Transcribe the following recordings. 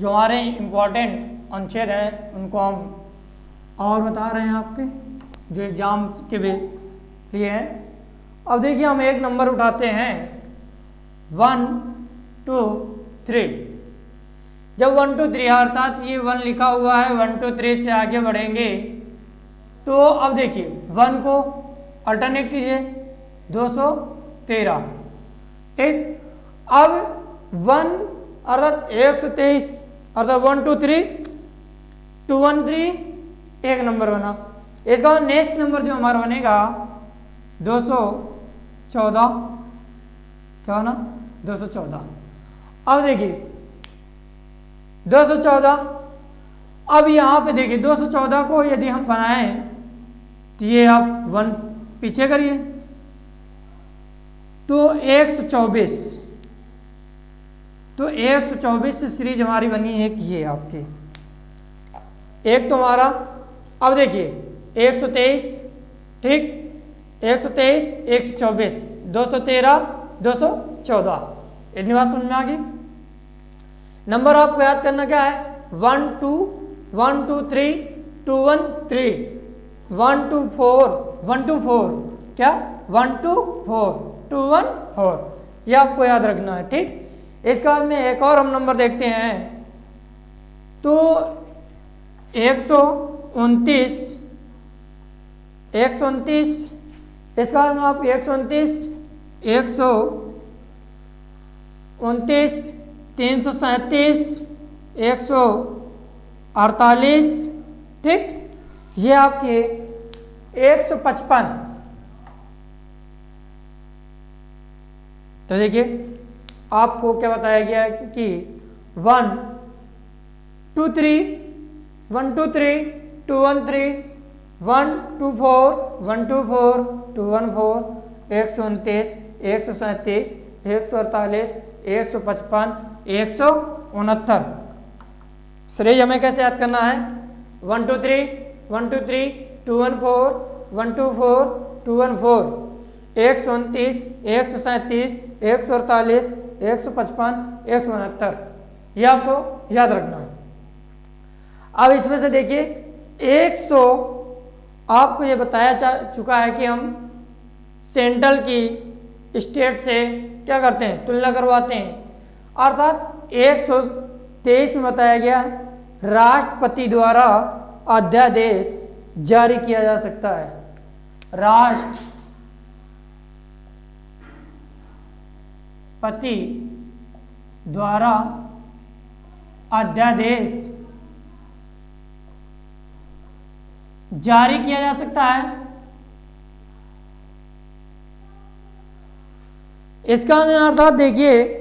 जो हमारे इम्पोर्टेंट अनुच्छेद हैं उनको हम और बता रहे हैं आपके जो एग्जाम के लिए है। अब देखिए हम एक नंबर उठाते हैं 1 2 3। जब 1 2 3 अर्थात ये 1 लिखा हुआ है, 1 2 3 से आगे बढ़ेंगे तो अब देखिए 1 को अल्टरनेट कीजिए 213। ठीक, अब 1 अर्थात 123 अर्थात 1 2 3 213 एक नंबर बना। इसका नेक्स्ट नंबर जो हमारा बनेगा 214। क्या बना? 214। अब देखिए 214, अब यहाँ पे देखिए 214 को यदि हम बनाएं तो ये आप 1 पीछे करिए तो 124। तो 124 से सीरीज हमारी बनी एक ये आपकी, एक तो हमारा अब देखिए 123, ठीक, 123 124 213 214। इतनी बात समझ में आ गई। नंबर आपको याद करना क्या है? 1 2 1 2 3 2 1 3 1 2 4 1 2 4 क्या 1 2 4 2 1 4, ये आपको याद रखना है। ठीक, इसके बाद में एक और हम नंबर देखते हैं तो 129 129। इसका बाद में आप 129 129 337 148, ठीक, ये आपके 155। तो देखिए आपको क्या बताया गया कि 1 2 3 1 2 3 2 1 3 1 2 4 1 2 4 2 1 4 129 137 148 155 169। सीरीज हमें कैसे याद करना है? 1 2 3 1 2 3 2 1 4 1 2 4 2 1 4 129 137 148 155 169, ये आपको याद रखना है। अब इसमें से देखिए 100 आपको ये बताया जा चुका है कि हम सेंट्रल की स्टेट से क्या करते हैं? तुलना करवाते हैं। अर्थात 123 में बताया गया राष्ट्रपति द्वारा अध्यादेश जारी किया जा सकता है। राष्ट्रपति द्वारा अध्यादेश जारी किया जा सकता है। इसका अर्थात देखिए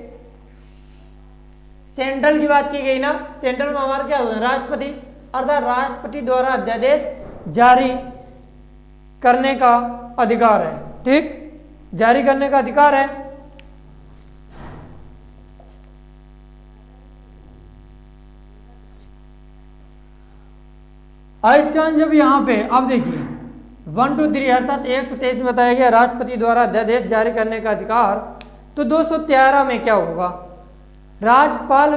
सेंट्रल की बात की गई ना, सेंट्रल में हमारा क्या होता है? राष्ट्रपति, अर्थात राष्ट्रपति द्वारा अध्यादेश जारी करने का अधिकार है। ठीक, जारी करने का अधिकार है। इसका जब यहाँ पे अब देखिए 1 2 3 अर्थात 123 में बताया गया राष्ट्रपति द्वारा अध्यादेश जारी करने का अधिकार, तो 213 में क्या होगा? राज्यपाल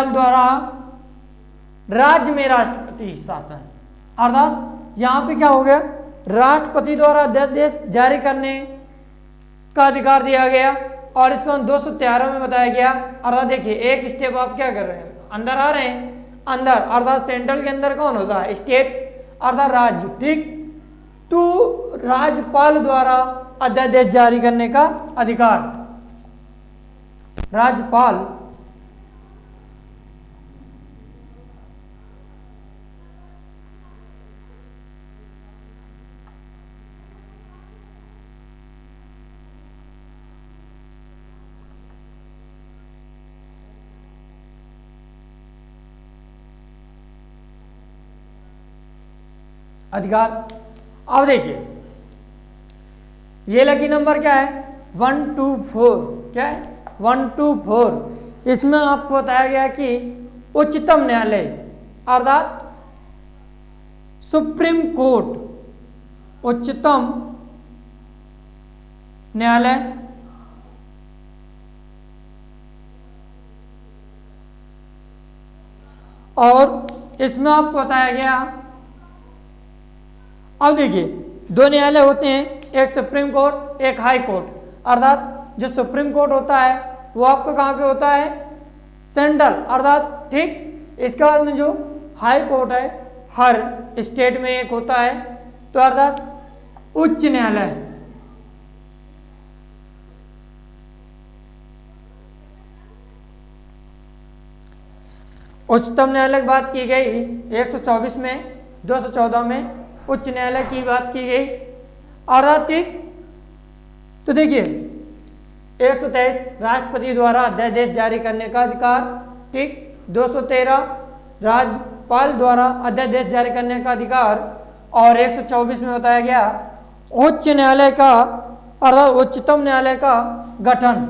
द्वारा राज्य में राष्ट्रपति शासन, अर्थात यहाँ पे क्या हो गया? राष्ट्रपति द्वारा अध्यादेश जारी करने का अधिकार दिया गया और इसको 213 में बताया गया। अर्थात देखिए एक स्टेप आप क्या कर रहे हैं? अंदर आ रहे हैं, अंदर अर्थात सेंट्रल के अंदर कौन होता है? स्टेट अर्थात राज्य। ठीक, तो राज्यपाल द्वारा अध्यादेश जारी करने का अधिकार, राज्यपाल अधिकार। अब देखिए ये लकी नंबर क्या है? 1 2 4, क्या है? 1 2 4। इसमें आपको बताया गया कि उच्चतम न्यायालय अर्थात सुप्रीम कोर्ट, उच्चतम न्यायालय और इसमें आपको बताया गया, अब देखिए दो न्यायालय होते हैं, एक सुप्रीम कोर्ट एक हाई कोर्ट, अर्थात जो सुप्रीम कोर्ट होता है वो आपका कहाँ पे होता है, सेंट्रल, अर्थात ठीक। इसके बाद में जो हाई कोर्ट है हर स्टेट में एक होता है, तो अर्थात उच्च न्यायालय। उच्चतम न्यायालय की बात की गई 124 में, 214 में उच्च न्यायालय की बात की गई, अर्थात ठीक। तो देखिए 123 राष्ट्रपति द्वारा अध्यादेश जारी करने का अधिकार, ठीक। 213 राज्यपाल द्वारा अध्यादेश जारी करने का अधिकार, और 124 में बताया गया उच्च न्यायालय का अर्थात उच्चतम न्यायालय का गठन।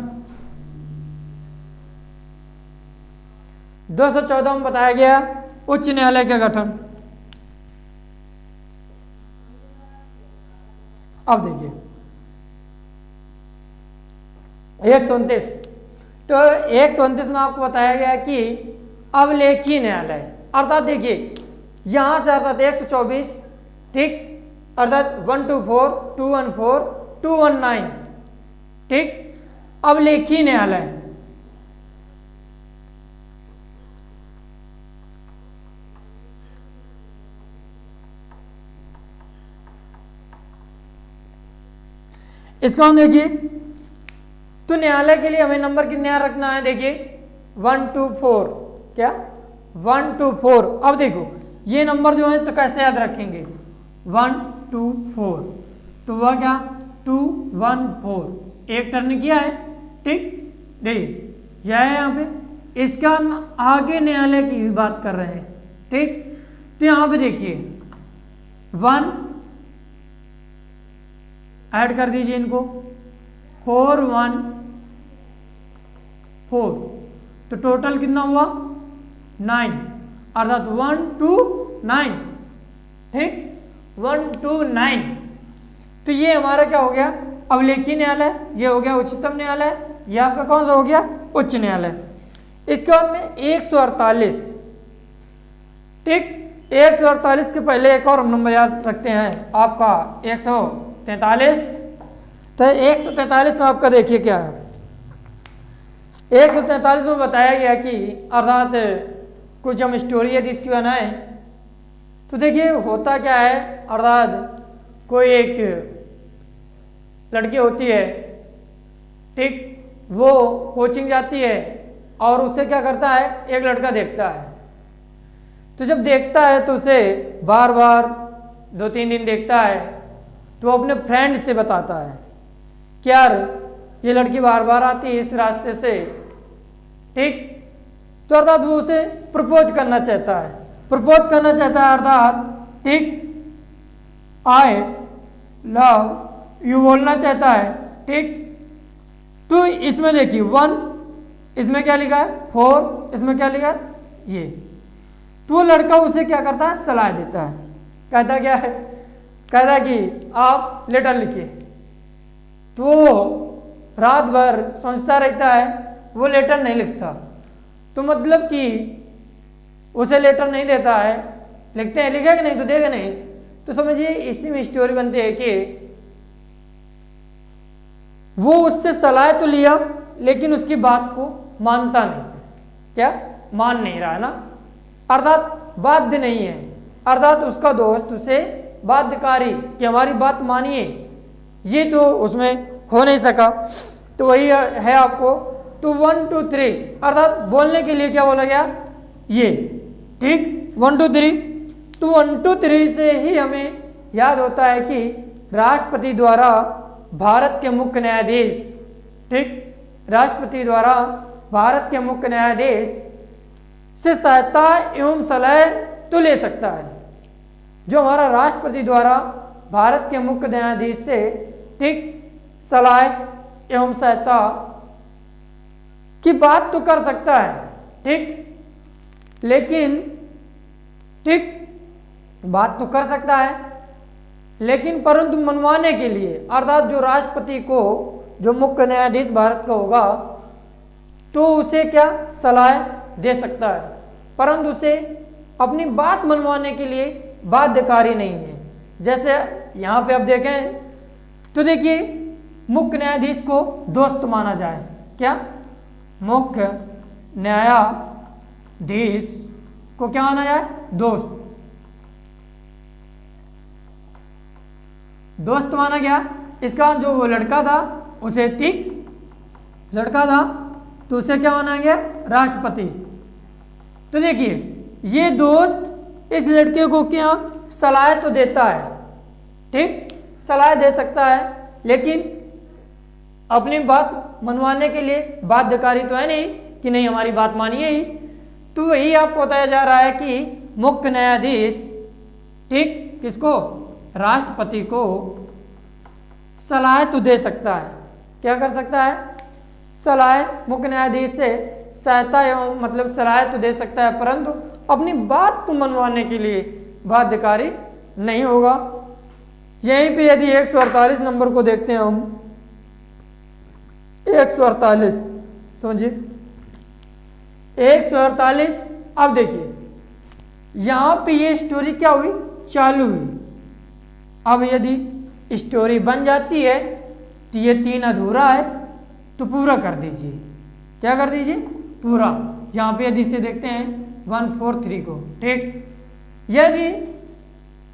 214 में बताया गया उच्च न्यायालय का गठन। अब देखिए 129, तो 129 में आपको बताया गया कि अवलेखी न्यायालय, अर्थात देखिए यहां से अर्थात 124, ठीक, अर्थात 124, 214, 219, ठीक, अवलेखी न्यायालय। इसको हम देखिए, तो न्यायालय के लिए हमें नंबर कितने रखना है, देखिए 1 2 4, क्या 1 2 4। अब देखो ये नंबर जो है तो कैसे याद रखेंगे, 1 2 4, तो वह क्या 2 1 4, एक टर्न किया है, ठीक। देखिए यह है यहाँ पे, इसका आगे न्यायालय की भी बात कर रहे हैं, ठीक। तो यहाँ पे देखिए 1 ऐड कर दीजिए इनको, 4 1 4, तो टोटल कितना हुआ 9, अर्थात 1 2 9, ठीक, 1 2 9। तो ये हमारा क्या हो गया, अवलेखी न्यायालय, ये हो गया उच्चतम न्यायालय, ये आपका कौन सा हो गया, उच्च न्यायालय। इसके बाद में 148, ठीक, 148 के पहले एक और नंबर याद रखते हैं आपका 143। तो 143 में आपका देखिए क्या है, 143 में बताया गया कि अर्थात कुछ हम स्टोरी यदि इसकी बनाए, तो देखिए होता क्या है, अर्थात कोई एक लड़की होती है, ठीक, वो कोचिंग जाती है और उससे क्या करता है, एक लड़का देखता है। तो जब देखता है तो उसे बार बार 2-3 दिन देखता है, तो वो अपने फ्रेंड से बताता है कि यार ये लड़की बार बार आती है इस रास्ते से, ठीक। तो अर्थात वो उसे प्रपोज करना चाहता है, प्रपोज करना चाहता है, अर्थात ठीक, आई लव यू बोलना चाहता है, ठीक। तो इसमें देखिए 1, इसमें क्या लिखा है 4, इसमें क्या लिखा है ये। तो वो लड़का उसे क्या करता है, सलाह देता है, कहता क्या है, कहता है कि आप लेटर लिखिए। तो वो रात भर सोचता रहता है, वो लेटर नहीं लिखता। तो मतलब कि उसे लेटर नहीं देता है, लिखते हैं, लिखेगा नहीं तो देगा नहीं। तो समझिए इसी में स्टोरी बनती है कि वो उससे सलाह तो लिया लेकिन उसकी बात को मानता नहीं, क्या मान नहीं रहा है ना, अर्थात बाध्य नहीं है, अर्थात उसका दोस्त उसे बाध्यकारी कि हमारी बात मानिए, ये तो उसमें हो नहीं सका। तो वही है आपको, तो 1 2 3 अर्थात बोलने के लिए क्या बोला गया ये, ठीक, 1 2 3। तो 1 2 3 से ही हमें याद होता है कि राष्ट्रपति द्वारा भारत के मुख्य न्यायाधीश, ठीक, राष्ट्रपति द्वारा भारत के मुख्य न्यायाधीश से सहायता एवं सलाह तो ले सकता है। जो हमारा राष्ट्रपति द्वारा भारत के मुख्य न्यायाधीश से, ठीक, सलाह एवं सहायता की बात तो कर सकता है, ठीक, लेकिन ठीक बात तो कर सकता है, लेकिन परंतु मनवाने के लिए, अर्थात जो राष्ट्रपति को, जो मुख्य न्यायाधीश भारत का होगा, तो उसे क्या सलाह दे सकता है, परंतु उसे अपनी बात मनवाने के लिए बाध्यकारी नहीं है। जैसे यहाँ पे आप देखें तो देखिए मुख्य न्यायाधीश को दोस्त माना जाए, क्या मुख्य न्यायाधीश को क्या माना जाए, दोस्त, दोस्त माना गया। इसका जो वो लड़का था उसे ठीक लड़का था तो उसे क्या माना गया, राष्ट्रपति। तो देखिए ये दोस्त इस लड़के को क्या सलाह तो देता है, ठीक सलाह दे सकता है, लेकिन अपनी बात मनवाने के लिए बाध्यकारी तो है नहीं कि नहीं हमारी बात मानिए ही। तो वही आपको बताया जा रहा है कि मुख्य न्यायाधीश ठीक किसको, राष्ट्रपति को सलाह तो दे सकता है, क्या कर सकता है, सलाह मुख्य न्यायाधीश से सहायता एवं मतलब सलाह तो दे सकता है, परंतु अपनी बात को मनवाने के लिए बाध्यकारी नहीं होगा। यहीं पे यदि 148 नंबर को देखते हैं हम, 148 समझिए 148। अब देखिए यहां पे ये स्टोरी क्या हुई, चालू हुई। अब यदि स्टोरी बन जाती है तो ये 3 अधूरा है तो पूरा कर दीजिए, क्या कर दीजिए, पूरा। यहां पे यदि इसे देखते हैं 143 को, ठीक यदि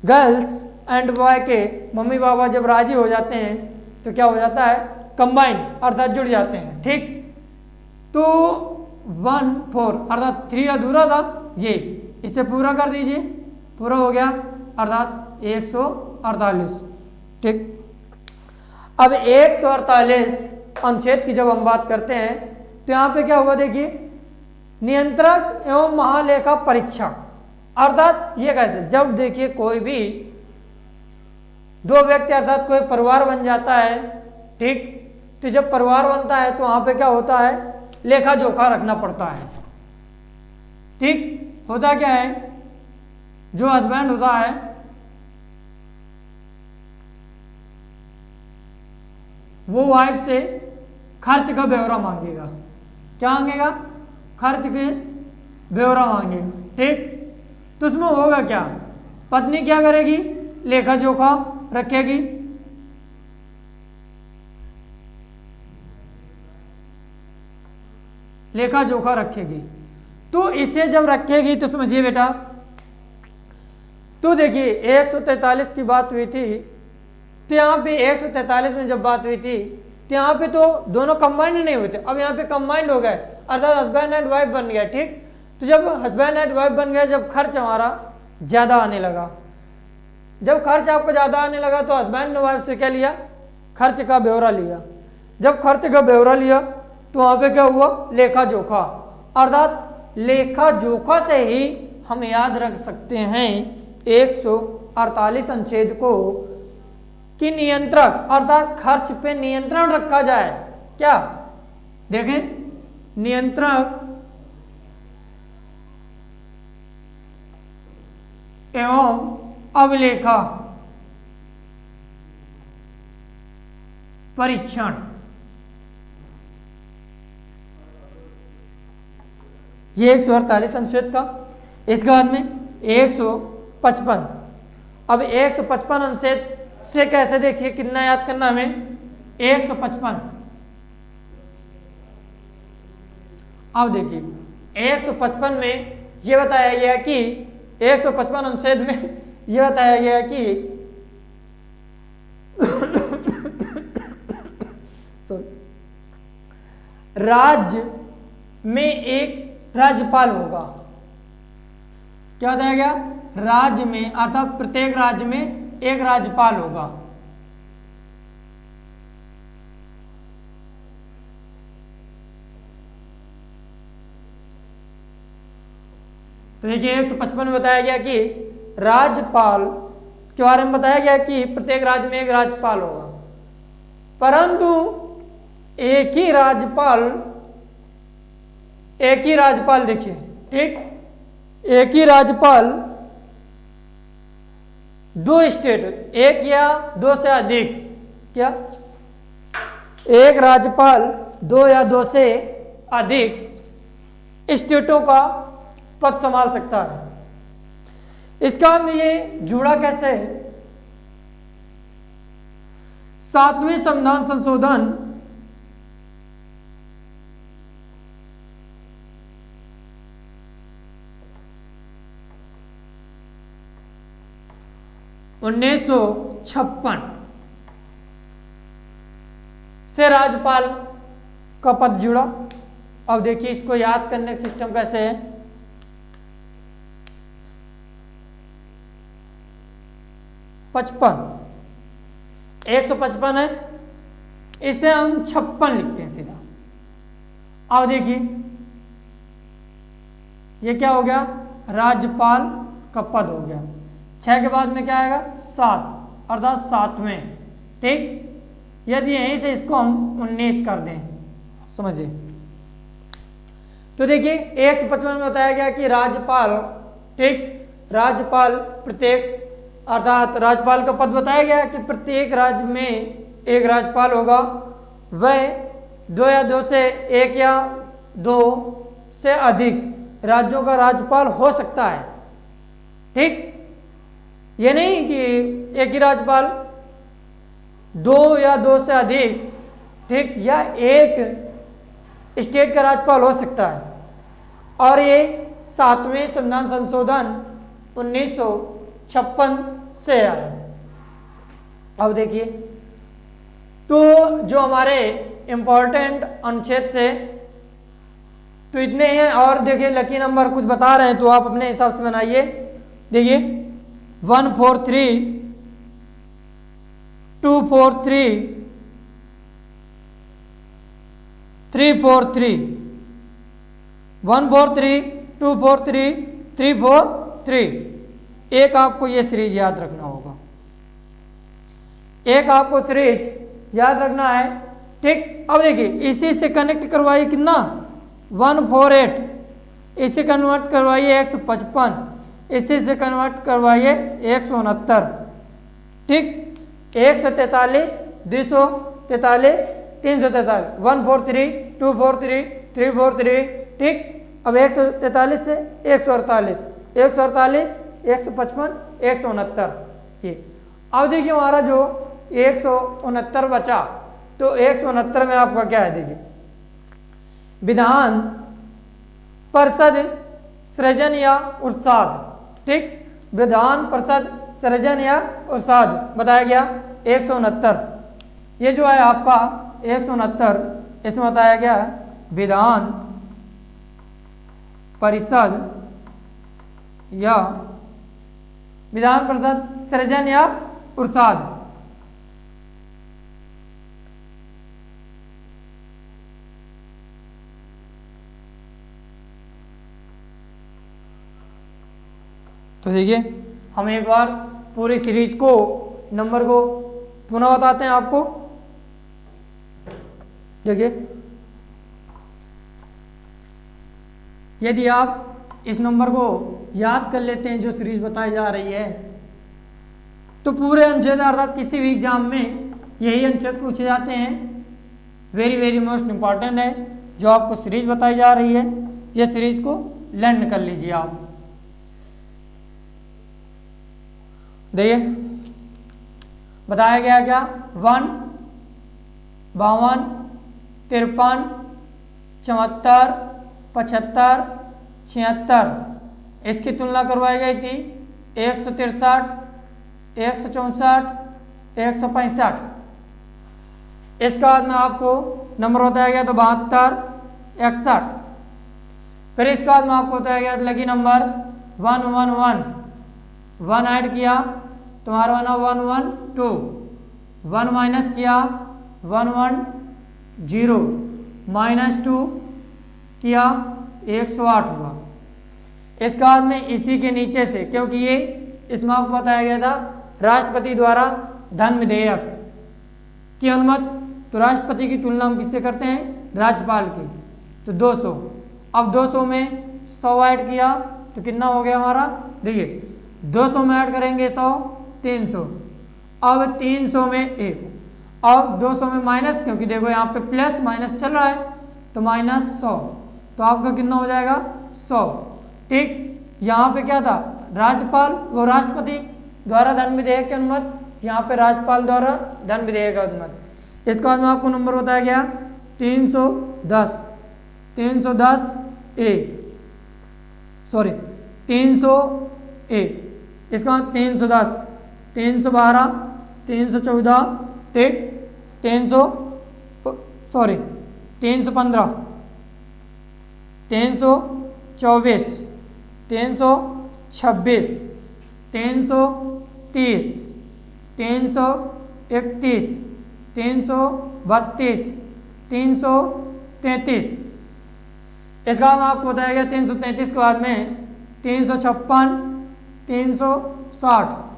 गर्ल्स एंड बॉय के मम्मी पापा जब राजी हो जाते हैं तो क्या हो जाता है, कंबाइंड अर्थात जुड़ जाते हैं, ठीक। तो 1-4 अर्थात 3 अधूरा था, ये इसे पूरा कर दीजिए, पूरा हो गया अर्थात 148, ठीक। अब 148 अनुच्छेद की जब हम बात करते हैं तो यहां पे क्या हुआ, देखिए नियंत्रक एवं महालेखा परीक्षक, अर्थात ये कैसे, जब देखिए कोई भी 2 व्यक्ति अर्थात कोई परिवार बन जाता है, ठीक, तो जब परिवार बनता है तो वहां पे क्या होता है, लेखा जोखा रखना पड़ता है, ठीक। होता क्या है, जो हस्बैंड होता है वो वाइफ से खर्च का ब्यौरा मांगेगा, क्या मांगेगा, खर्च के ब्यौरा मांगेगा, ठीक। तो उसमें होगा क्या, पत्नी क्या करेगी, लेखा जोखा रखेगी, लेखा जोखा रखेगी। तो इसे जब रखेगी तो समझिए बेटा, तो देखिए 143 की बात हुई थी, तो यहाँ पे 143 में जब बात हुई थी तो यहाँ पे तो दोनों कंबाइंड नहीं हुए थे, अब यहाँ पे कंबाइंड हो गए अर्थात हस्बैंड एंड वाइफ बन गया, ठीक। तो जब हस्बैंड एंड वाइफ बन गए, जब खर्च हमारा ज्यादा आने लगा, जब खर्च आपको ज्यादा आने लगा तो हस्बैंड ने वाइफ से क्या लिया, खर्च का ब्यौरा लिया। जब खर्च का ब्यौरा लिया तो वहां पे क्या हुआ, लेखा जोखा, अर्थात लेखा जोखा से ही हम याद रख सकते हैं 148 अनुच्छेद को कि नियंत्रक अर्थात खर्च पे नियंत्रण रखा जाए, क्या देखें, नियंत्रक एवं अवलेखा परीक्षण, ये 148 अनुच्छेद का। इसके बाद में 155। अब 155 अनुच्छेद से कैसे देखिए कितना याद करना हमें, 155। अब देखिए 155 में यह बताया गया कि 155 अनुच्छेद में यह बताया गया कि राज्य में एक राज्यपाल होगा, क्या बताया गया, राज्य में अर्थात प्रत्येक राज्य में एक राज्यपाल होगा। तो देखिए 155 में बताया गया कि राज्यपाल के बारे में बताया गया कि प्रत्येक राज्य में एक राज्यपाल होगा, परंतु एक ही राज्यपाल देखिए, ठीक, एक ही राज्यपाल 2 स्टेट, एक या 2 से अधिक, क्या एक राज्यपाल 2 या 2 से अधिक स्टेटों का पद संभाल सकता है, इसका मतलब ये जुड़ा कैसे है? 7वें संविधान संशोधन 1956 से राज्यपाल का पद जुड़ा। अब देखिए इसको याद करने का सिस्टम कैसे है। पचपन 155 है, इसे हम 56 लिखते हैं सीधा। अब देखिए ये क्या हो गया, राज्यपाल का पद हो गया। 6 के बाद में क्या आएगा, 7 अर्थात 7वें। ठीक, यदि यहीं से इसको हम 19 कर दें, समझिए तो देखिए 155 में बताया गया कि राज्यपाल, ठीक, राज्यपाल प्रत्येक अर्थात राज्यपाल का पद बताया गया कि प्रत्येक राज्य में एक राज्यपाल होगा। वह 2 या 2 से 1 या 2 से अधिक राज्यों का राज्यपाल हो सकता है। ठीक, ये नहीं कि एक ही राज्यपाल, 2 या 2 से अधिक, ठीक, या एक स्टेट का राज्यपाल हो सकता है। और ये 7वें संविधान संशोधन 1956 से आया। अब देखिए तो जो हमारे इंपॉर्टेंट अनुच्छेद से तो इतने हैं। और देखिए लकी नंबर कुछ बता रहे हैं तो आप अपने हिसाब से बनाइए। देखिए 143, 243, 343, 143, 243, 343। एक आपको ये सीरीज याद रखना होगा, एक आपको सीरीज याद रखना है। ठीक, अब देखिए इसी से कनेक्ट करवाइए कितना, 148, इसे कन्वर्ट करवाइए 155, इसी से कन्वर्ट करवाइए 169। ठीक, 143, 243, 343, 143, 243, 343। ठीक, अब 143 से 148, 148, 155, 169। ये अब देखिए हमारा जो 169 बचा, तो 169 में आपका क्या है, देखिए विधान परिषद सृजन या उत्साद। ठीक, विधान परिषद सृजन या उत्साद बताया गया 169। ये जो है आपका 169, इसमें बताया गया विधान परिषद या विधान परिषद सृजन या उत्साद। तो देखिए हम एक बार पूरी सीरीज को नंबर को पुनः बताते हैं आपको। देखिए यदि आप इस नंबर को याद कर लेते हैं जो सीरीज बताई जा रही है, तो पूरे अनुच्छेद अर्थात किसी भी एग्जाम में यही अनुच्छेद पूछे जाते हैं। वेरी वेरी मोस्ट इंपॉर्टेंट है जो आपको सीरीज बताई जा रही है। ये सीरीज को लर्न कर लीजिए आप। देखिए बताया गया क्या, 1, 52, 53, 74, 75, 76। इसकी तुलना करवाई गई थी 163, 164, 165। इसका बाद में आपको नंबर बताया गया तो 72, 61। फिर इसके बाद में आपको बताया गया लकी नंबर 111, 1 ऐड किया तुम्हारा बना 112, 1 माइनस किया 110, -2 किया 108 हुआ। इसके बाद में इसी के नीचे से, क्योंकि ये इसमें आपको बताया गया था राष्ट्रपति द्वारा धन विधेयक की अनुमति, तो राष्ट्रपति की तुलना हम किससे करते हैं, राज्यपाल की, तो 200। अब 200 में 100 ऐड किया तो कितना हो गया हमारा, देखिए 200 में ऐड करेंगे 100, 300। अब 300 में 1, अब 200 में माइनस, क्योंकि देखो यहाँ पे प्लस माइनस चल रहा है तो -100, तो आपका कितना हो जाएगा 100। ठीक, यहाँ पे क्या था राज्यपाल वो राष्ट्रपति द्वारा धन विधेयक के अनुमत, यहाँ पे राज्यपाल द्वारा धन विधेयक का अनुमत। इसके बाद में आपको नंबर बताया गया 310 310 ए, सॉरी 300 ए। इसके बाद 310 312 314 300 सॉरी 315 324 326 330 331 332 333। इसका बाद आपको बताया गया 333 के बाद में 356 360